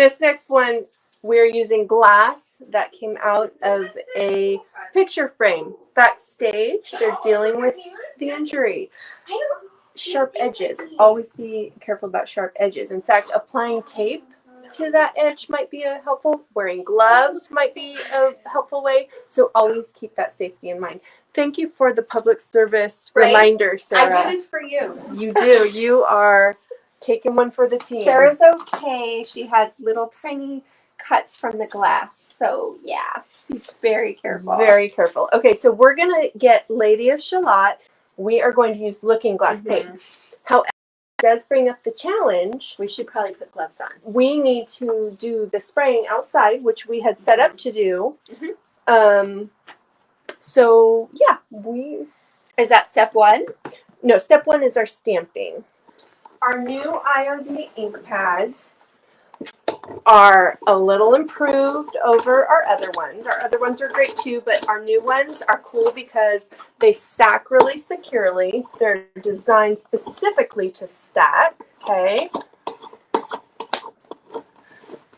This next one, we're using glass that came out of a picture frame. Backstage, they're dealing with the injury. Sharp edges. Always be careful about sharp edges. In fact, applying tape to that edge might be a helpful. Wearing gloves might be a helpful way. So always keep that safety in mind. Thank you for the public service reminder, Sarah. I do this for you. You do. You are taking one for the team. Sarah's okay. She has little tiny cuts from the glass. So, yeah, she's very careful. Very careful. Okay, so we're going to get Lady of Shalott. We are going to use looking glass paint. However, it does bring up the challenge. We should probably put gloves on. We need to do the spraying outside, which we had set up to do. So, yeah, Is that step one? No, step one is our stamping. Our new IOD ink pads are a little improved over our other ones. Our other ones are great too, but our new ones are cool because they stack really securely. They're designed specifically to stack, okay?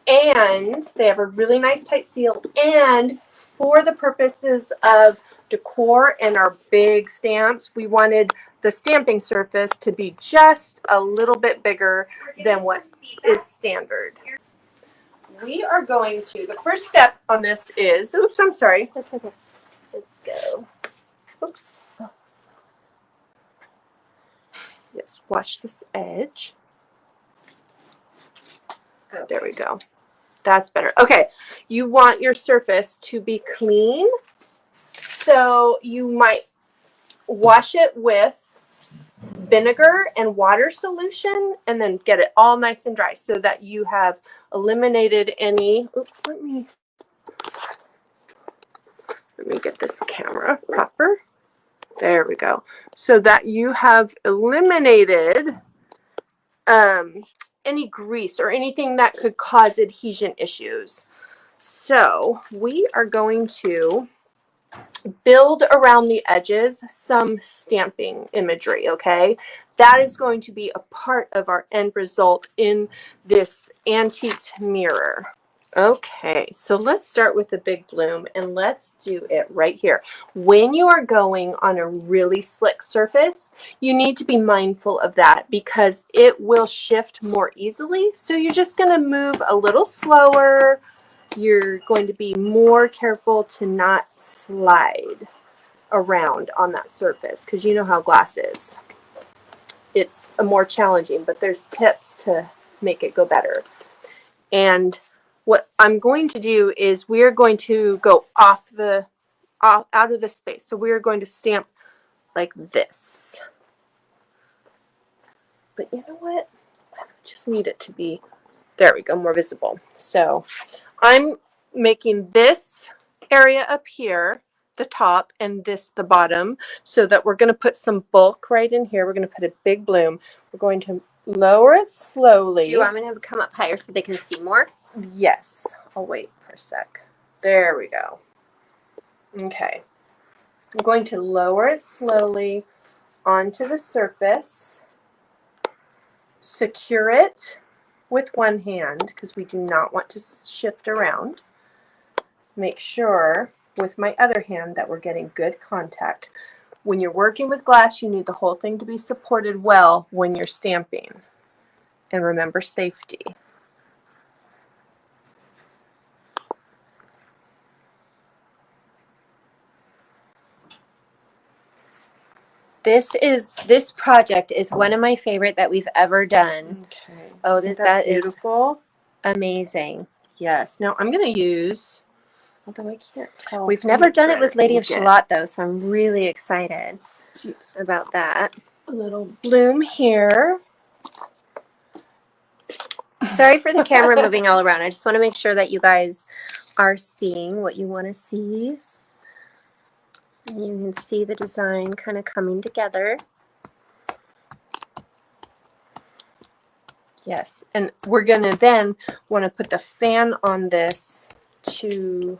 And they have a really nice tight seal. And for the purposes of decor and our big stamps, we wanted the stamping surface to be just a little bit bigger than what is standard. We are going to, the first step on this is, oops, I'm sorry. That's okay. Let's go. Oops. Yes, watch this edge. Okay. There we go. That's better. Okay, you want your surface to be clean. So you might wash it with vinegar and water solution and then get it all nice and dry so that you have eliminated any, oops, let me get this camera proper. There we go. So that you have eliminated any grease or anything that could cause adhesion issues. So we are going to build around the edges some stamping imagery, okay? That is going to be a part of our end result in this antique mirror. Okay, so let's start with the big bloom and let's do it right here. When you are going on a really slick surface, you need to be mindful of that because it will shift more easily. So you're just going to move a little slower. You're going to be more careful to not slide around on that surface because you know how glass is. It's more challenging, but there's tips to make it go better. And what I'm going to do is we are going to go out of the space. So we are going to stamp like this. But you know what? I just need it to be, there we go, more visible. So I'm making this area up here the top and this the bottom so that we're going to put some bulk right in here. We're going to put a big bloom. We're going to lower it slowly. Do you want me to come up higher so they can see more? Yes. I'll wait for a sec. There we go. Okay. I'm going to lower it slowly onto the surface. Secure it with one hand because we do not want to shift around. Make sure with my other hand that we're getting good contact. When you're working with glass, you need the whole thing to be supported well when you're stamping. And remember safety. This project is one of my favorite that we've ever done. Okay. Oh, that is beautiful. Amazing. Yes. Now I'm going to use, although I can't tell. We've never done it with Lady of Shalott though, so I'm really excited about that. A little bloom here. Sorry for the camera moving all around. I just want to make sure that you guys are seeing what you want to see. And you can see the design kind of coming together. Yes, and we're going to then want to put the fan on this to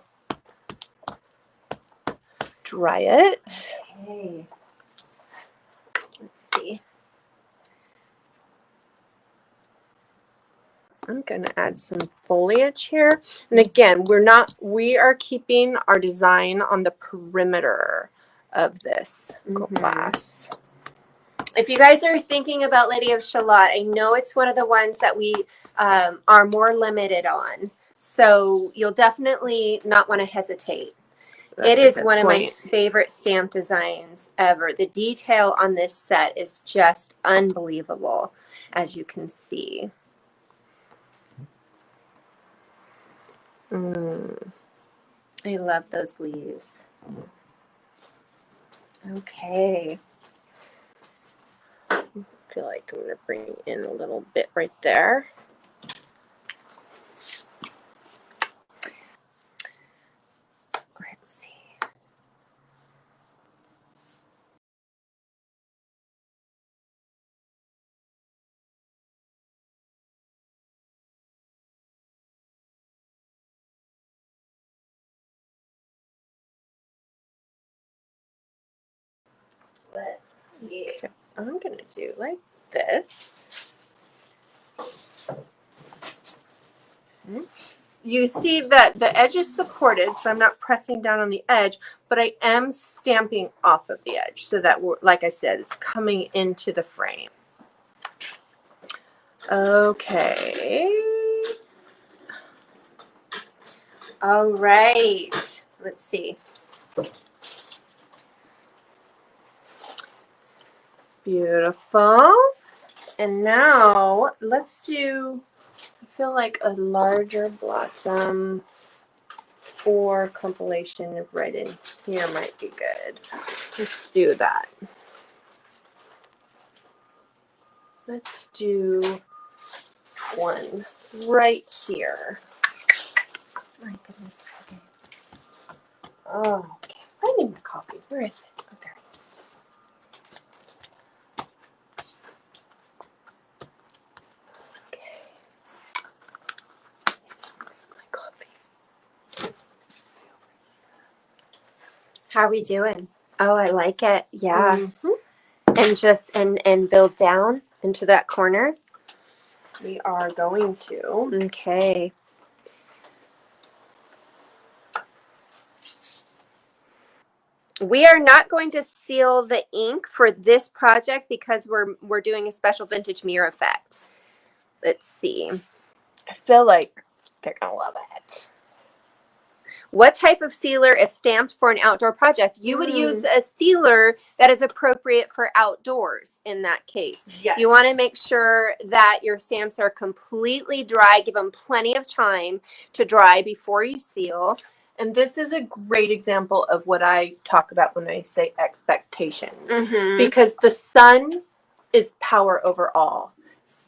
dry it. Okay. Let's see. I'm going to add some foliage here. And again, we are keeping our design on the perimeter of this glass. If you guys are thinking about Lady of Shalott, I know it's one of the ones that we are more limited on. So you'll definitely not want to hesitate. It is one of my favorite stamp designs ever. The detail on this set is just unbelievable, as you can see. I love those leaves. Okay. I feel like I'm going to bring in a little bit right there. Let's see. Okay, I'm going to do like this. You see that the edge is supported, so I'm not pressing down on the edge, but I am stamping off of the edge so that, like I said, it's coming into the frame. Okay. All right. Let's see. Beautiful. And now let's do, I feel like a larger blossom or compilation of right in here might be good. Let's do that. Let's do one right here. My goodness. Okay. Oh, okay. I need my coffee. Where is it? Oh, there it is. Okay. This is my coffee. How are we doing? Oh, I like it. Yeah. Mm-hmm. And just and build down into that corner. We are going to. Okay. We are not going to seal the ink for this project because we're doing a special vintage mirror effect. Let's see. I feel like they're going to love it. What type of sealer, if stamped for an outdoor project, you would use a sealer that is appropriate for outdoors in that case. Yes. You want to make sure that your stamps are completely dry. Give them plenty of time to dry before you seal. And this is a great example of what I talk about when I say expectations. Because the sun is power over all.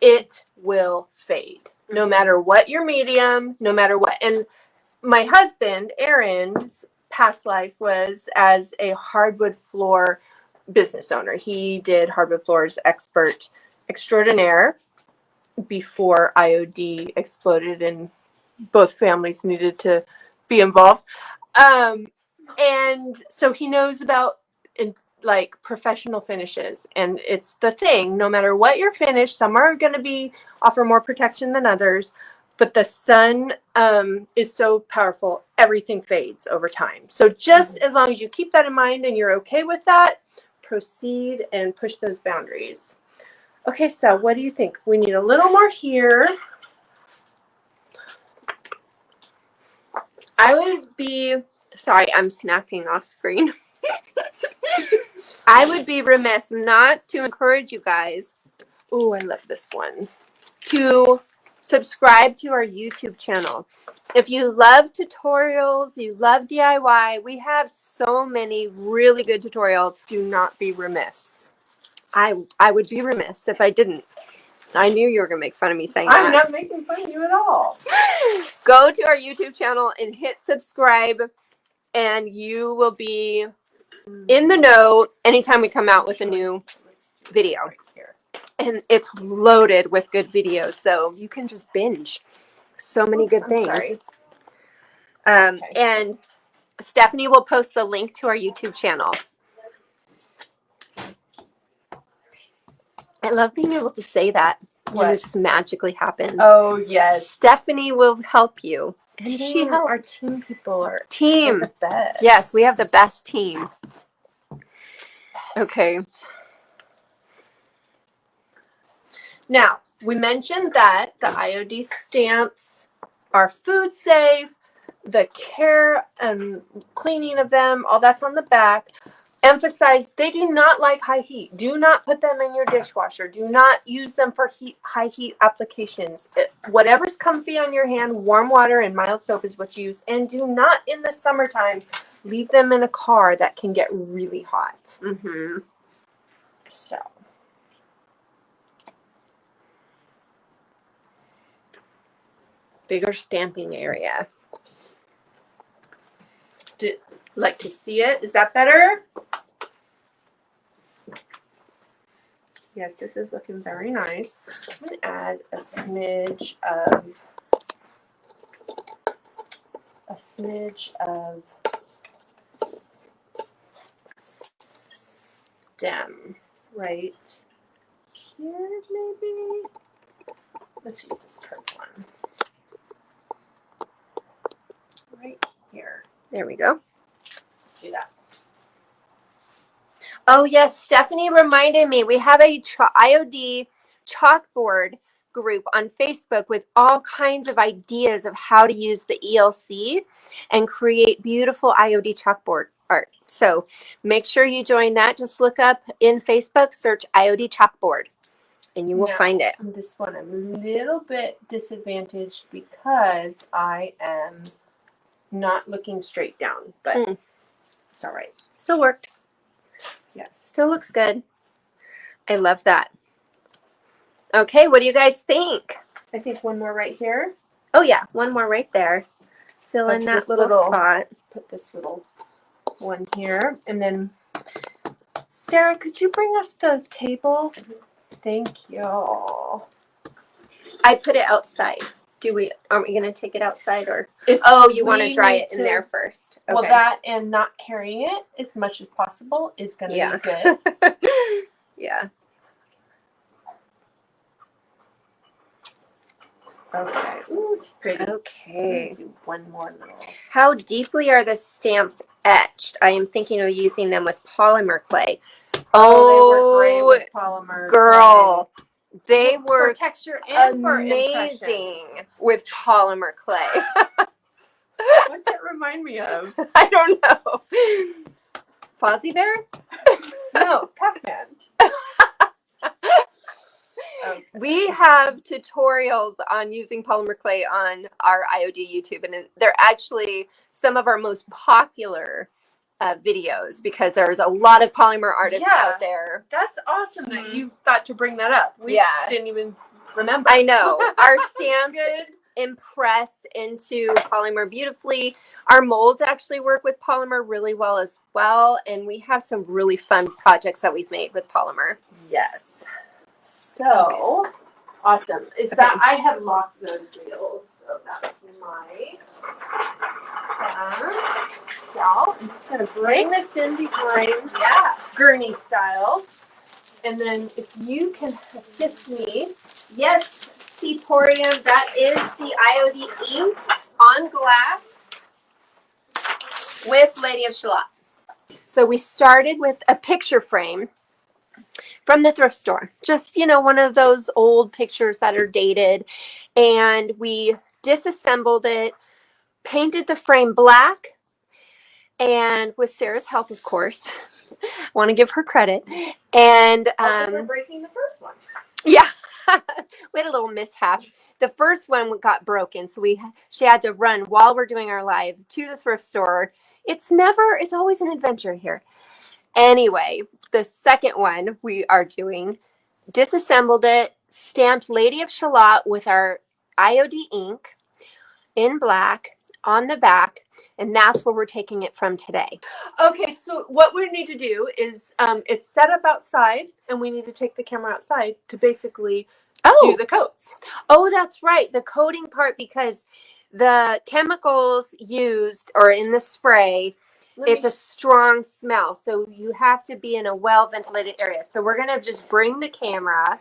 It will fade. No matter what your medium, no matter what. And my husband, Aaron's past life was as a hardwood floor business owner. He did hardwood floors expert extraordinaire before IOD exploded and both families needed to be involved. And so he knows about like professional finishes, and it's the thing, no matter what your finish, some are going to be offer more protection than others, but the sun is so powerful, everything fades over time. So just as long as you keep that in mind and you're okay with that, proceed and push those boundaries. Okay, so what do you think? We need a little more here. I would be, sorry, I'm snacking off screen. I would be remiss not to encourage you guys. Oh, I love this one. To subscribe to our YouTube channel. If you love tutorials, you love DIY, we have so many really good tutorials. Do not be remiss. I would be remiss if I didn't. I knew you were going to make fun of me saying that. I'm not making fun of you at all. Go to our YouTube channel and hit subscribe, and you will be in the know anytime we come out with a new video. And it's loaded with good videos, so you can just binge so many good things. Sorry. Okay. And Stephanie will post the link to our YouTube channel. I love being able to say that. And it just magically happens. Oh, yes. Stephanie will help you. And she helps. Our team people are Team. the best. Yes, we have the best team. Okay. Now, we mentioned that the IOD stamps are food safe, the care and cleaning of them, all that's on the back. Emphasize they do not like high heat. Do not put them in your dishwasher. Do not use them for high heat applications. Whatever's comfy on your hand, warm water and mild soap is what you use. And do not, in the summertime, leave them in a car that can get really hot. Mm-hmm. So. Bigger stamping area. Like to see it? Is that better? Yes, this is looking very nice. I'm going to add a smidge of stem right here, maybe. Let's use this curved one. Right here. There we go. Let's do that. Oh, yes. Stephanie reminded me we have a IOD Chalkboard Group on Facebook with all kinds of ideas of how to use the ELC and create beautiful IOD chalkboard art. So make sure you join that. Just look up in Facebook, search IOD Chalkboard, and you will find it. This one I'm a little bit disadvantaged because I am not looking straight down, but it's all right. Still worked. Yes. Still looks good. I love that. Okay, what do you guys think? I think one more right here. Oh, yeah, one more right there. Fill in that little spot. Let's put this little one here. And then, Sarah, could you bring us the table? Thank you. I put it outside. Are we going to take it outside or? You want to dry it in there first. Okay. Well, that and not carrying it as much as possible is going to be good. Yeah. Okay. Ooh, it's pretty. Okay. Do one more little. How deeply are the stamps etched? I am thinking of using them with polymer clay. Oh, they work great with polymer. Girl. Clay. They work for texture and amazing with polymer clay. What's it remind me of? I don't know. Fozzie Bear? No, Pac-Man. Okay. We have tutorials on using polymer clay on our IOD YouTube, and they're actually some of our most popular videos because there's a lot of polymer artists out there. That's awesome that you thought to bring that up. We didn't even remember. I know. Our stamps impress into polymer beautifully. Our molds actually work with polymer really well as well, and we have some really fun projects that we've made with polymer. Yes. So, awesome. Is that I have locked those reels, so that's my So, I'm just going to bring this in behind, gurney style. And then if you can assist me. Yes, Seatorium, that is the IOD ink on glass with Lady of Shalott. So we started with a picture frame from the thrift store. Just, one of those old pictures that are dated. And we disassembled it, painted the frame black, and with Sarah's help, of course. I want to give her credit. And also for breaking the first one. Yeah. We had a little mishap. The first one got broken, so she had to run while we're doing our live to the thrift store. It's always an adventure here. Anyway, the second one we are doing, disassembled it, stamped Lady of Shalott with our IOD ink in black on the back, and that's where we're taking it from today. Okay, so what we need to do is it's set up outside, and we need to take the camera outside to basically do the coats. Oh, that's right, the coating part, because the chemicals used or in the spray, it's a strong smell, so you have to be in a well-ventilated area. So we're going to just bring the camera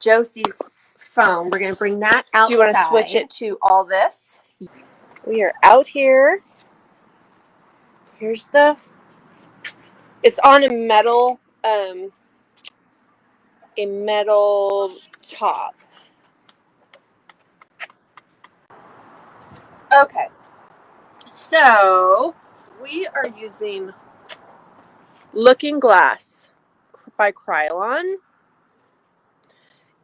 Josie's phone. We're going to bring that outside. Do you want to switch it to all this? We are out here. Here's it's on a metal top. Okay. So we are using Looking Glass by Krylon.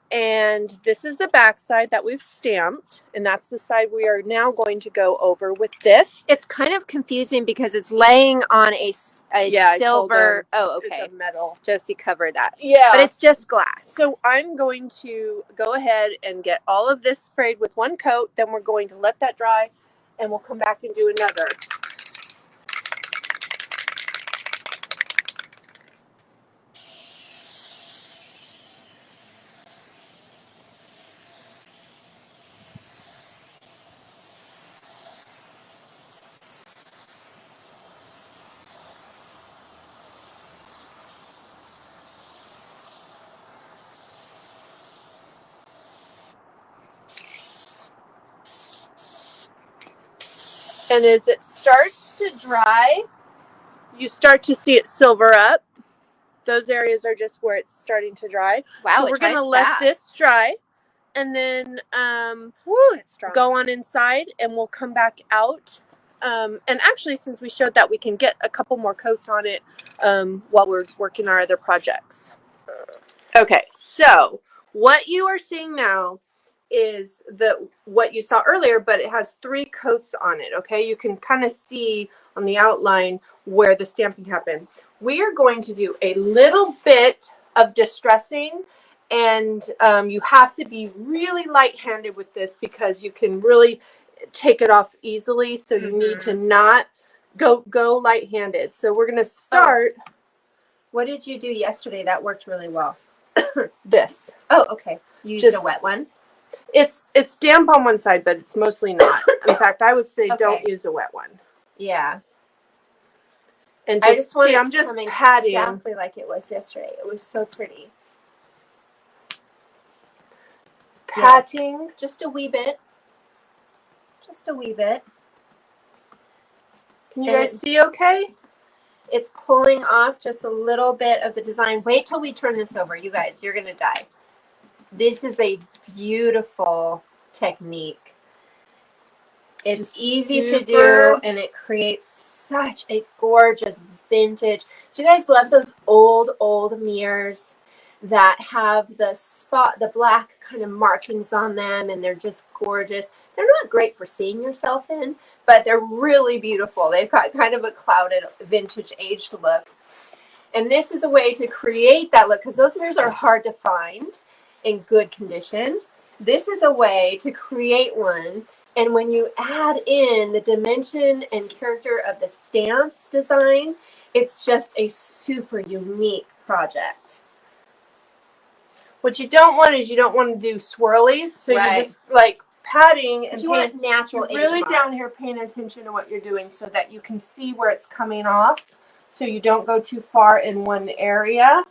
And this is the back side that we've stamped, and that's the side we are now going to go over with this. It's kind of confusing because it's laying on a silver. Oh, okay. It's a metal. Josie covered that. Yeah. But it's just glass. So I'm going to go ahead and get all of this sprayed with one coat. Then we're going to let that dry, and we'll come back and do another. And as it starts to dry, you start to see it silver up. Those areas are just where it's starting to dry. Wow, so we're going to let this dry, and then it's strong. go on inside, and we'll come back out. And actually, since we showed that, we can get a couple more coats on it while we're working our other projects. Okay, so what you are seeing now is what you saw earlier, but it has 3 coats on it. Okay, you can kind of see on the outline where the stamping happened. We are going to do a little bit of distressing, and you have to be really light-handed with this because you can really take it off easily. So you need to not go light-handed. So we're going to start. What did you do yesterday that worked really well? This. Oh, okay. You used a wet one? It's damp on one side, but it's mostly not. In fact, I would say don't use a wet one. Yeah. And I just want I'm just patting exactly like it was yesterday. It was so pretty. Patting. Yeah. Just a wee bit. Just a wee bit. Can you guys see okay? It's pulling off just a little bit of the design. Wait till we turn this over. You guys, you're going to die. This is a beautiful technique. It's easy to do, and it creates such a gorgeous vintage. Do you guys love those old mirrors that have the black kind of markings on them, and they're just gorgeous? They're not great for seeing yourself in, but they're really beautiful. They've got kind of a clouded, vintage, aged look. And this is a way to create that look, because those mirrors are hard to find in good condition. This is a way to create one, and when you add in the dimension and character of the stamps design, it's just a super unique project. What you don't want is you don't want to do swirlies, so you just like patting, and you want natural edge really marks. Down here paying attention to what you're doing so that you can see where it's coming off, so you don't go too far in one area.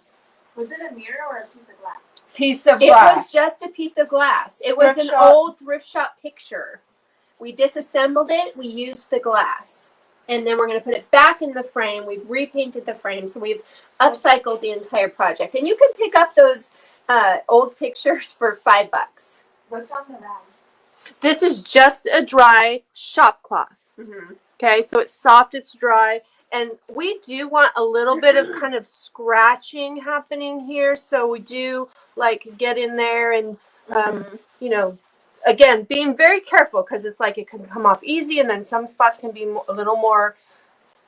Was it a mirror or a piece of glass? Piece of glass. It was just a piece of glass. It was an old thrift shop picture. We disassembled it. We used the glass. And then we're going to put it back in the frame. We've repainted the frame. So we've upcycled the entire project. And you can pick up those old pictures for $5. What's on the bag? This is just a dry shop cloth. Okay, so it's soft, it's dry. And we do want a little bit of kind of scratching happening here. So we do like get in there and, you know, again, being very careful because it's like it can come off easy, and then some spots can be a little more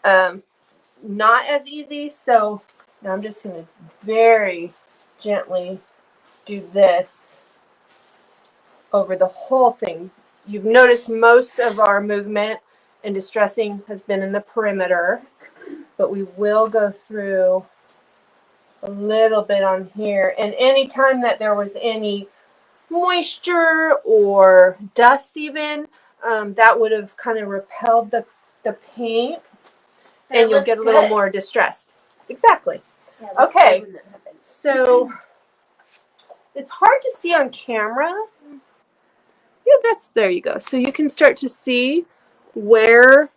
not as easy. So now I'm just going to very gently do this over the whole thing. You've noticed most of our movement and distressing has been in the perimeter, but we will go through a little bit on here. And anytime that there was any moisture or dust even, that would have kind of repelled the paint, and you'll get a little more distressed. Exactly. Yeah, okay, so it's hard to see on camera. Yeah, there you go. So you can start to see where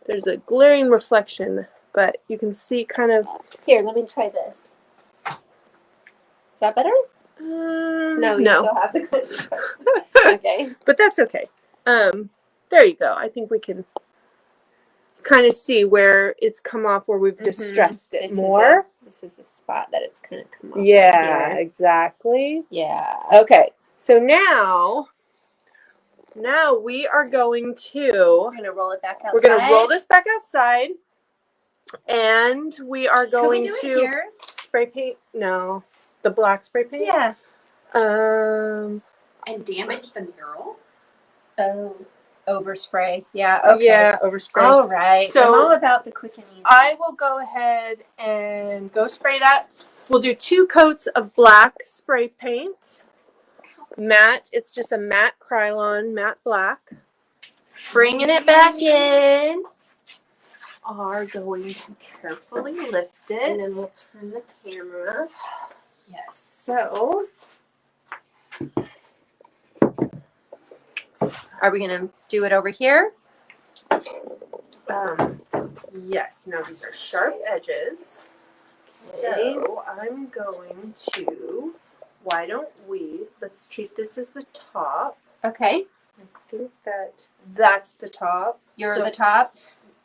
there's a glaring reflection, but you can see kind of. Here, let me try this. Is that better? No, you still have the good. Okay. But that's okay. There you go. I think we can kind of see where it's come off, where we've distressed it more. This is the spot that it's kind of come off. Yeah, right here. exactly. Yeah. Okay. So now we are going to. We're gonna roll it back outside. We're gonna roll this back outside, and we are going Can we do to it here? spray paint. No, the black spray paint. Yeah. And damage the mural. Oh, overspray. Yeah. Okay. Yeah, overspray. All right. So I'm all about the quick and easy. I will go ahead and go spray that. We'll do 2 coats of black spray paint. Matte. It's just a matte Krylon, matte black. Bringing it back in. Are going to carefully lift it. And then we'll turn the camera. Yes. So. Are we gonna do it over here? Yes. Now these are sharp edges. Okay. So I'm going to. Why don't let's treat this as the top. Okay. I think that's the top. You're the top?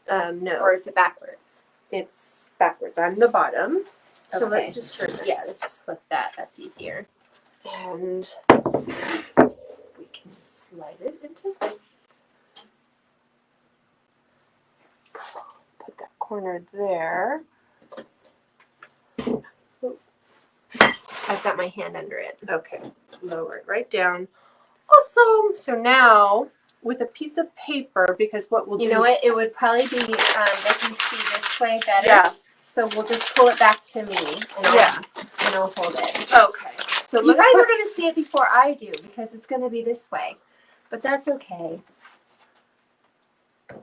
No. Or is it backwards? It's backwards. I'm the bottom. So Okay. let's just turn this. Yeah, let's just flip that. That's easier. And we can slide it into this. Put that corner there. I've got my hand under it. Okay. Lower it right down. Awesome. So now with a piece of paper, because what we'll do. You know what? It would probably be, they can see this way better. Yeah. So we'll just pull it back to me. And I'll hold it. Okay. So You guys are going to see it before I do because it's going to be this way. But that's okay. Got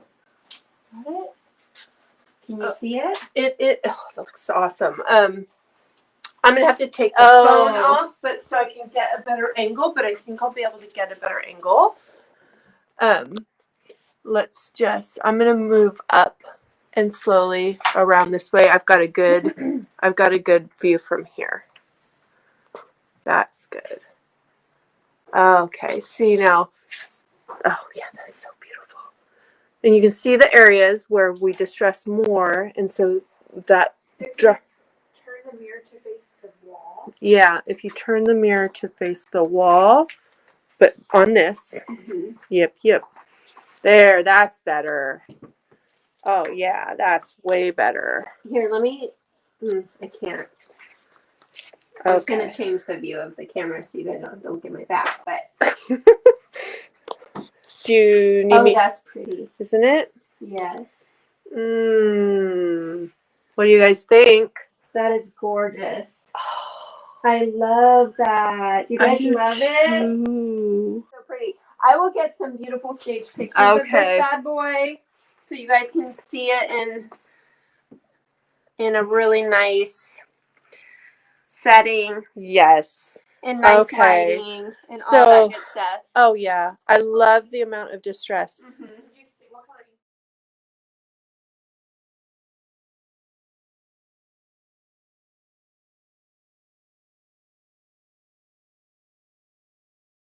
it? Can you see it? It looks awesome. I'm gonna have to take the phone off, but so I can get a better angle. But I think I'll be able to get a better angle. I'm gonna move up and slowly around this way. I've got a good view from here. That's good. Okay, see now. Oh yeah, that's so beautiful. And you can see the areas where we distress more, and so that. Turn the mirror to face the wall. Yeah, if you turn the mirror to face the wall, but on this. Mm-hmm. Yep. There, that's better. Oh yeah, that's way better. Here, let me. I can't. I was going to change the view of the camera so you guys don't get my back, but. Do you need me? That's pretty. Isn't it? Yes. What do you guys think? That is gorgeous. I love that. You guys love it? So pretty. I will get some beautiful stage pictures of this bad boy so you guys can see it in a really nice setting. Yes. And nice lighting and all that good stuff. Oh yeah. I love the amount of distress.